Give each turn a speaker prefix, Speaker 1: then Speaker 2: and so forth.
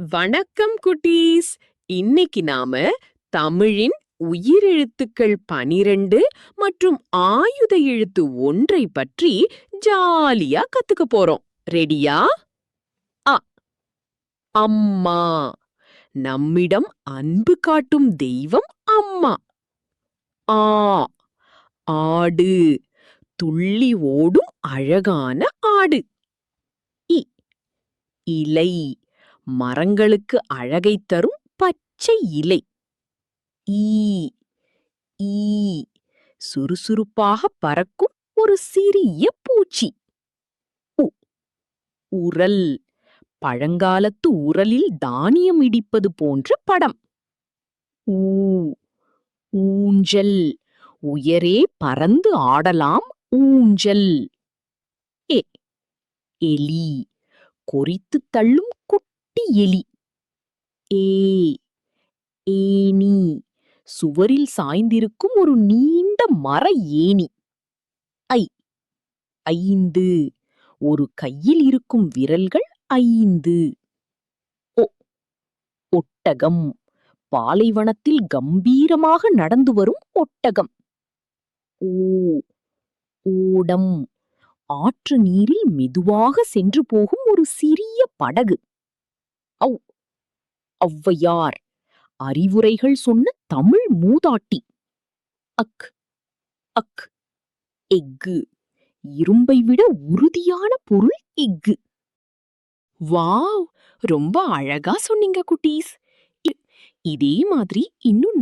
Speaker 1: வணக்கம் குட்டீஸ். இன்னைக்கு நாம தமிழின் உயிரெழுத்துக்கள் 12 மற்றும் ஆயுத எழுத்து 1 பற்றி ஜாலியா கத்துக்க போறோம். ரெடியா? அ அம்மா. நம்மிடம் அன்பு காட்டும் தெய்வம் அம்மா. ஆ ஆடு. துள்ளி ஓடும் அழகான ஆடு. இ இலை. மரங்களுக்கு அழகை தரும் பச்சை இலை. ஈ ஈ சுறுசுறுப்பாக பறக்கும் ஒரு சிறிய பூச்சி. உ உரல். பழங்காலத்து உரலில் தானியம் இடிப்பது போன்ற படம். ஊ ஊஞ்சல். உயரே பறந்து ஆடலாம் ஊஞ்சல். எ எலி. கொறித்து தள்ளும் குட்டி எலி. ஏ ஏணி. சுவரில் சாய்ந்திருக்கும் ஒரு நீண்ட மர ஏணி. ஐ 5. ஒரு கையில் இருக்கும் விரல்கள் 5. ஒ ஒட்டகம். பாலைவனத்தில் கம்பீரமாக நடந்து வரும் ஒட்டகம். ஓ ஓடம். ஆற்று நீரில் மெதுவாக சென்று போகும் ஒரு சிறிய படகு. ஔ ஔவையார். அறிவுரைகள் சொன்ன தமிழ் மூதாட்டி. அக் அக் எஃகு. இரும்பை விட உறுதியான பொருள் எஃகு. வாவ், ரொம்ப அழகா சொன்னீங்க குட்டீஸ். இதே மாதிரி இன்னும்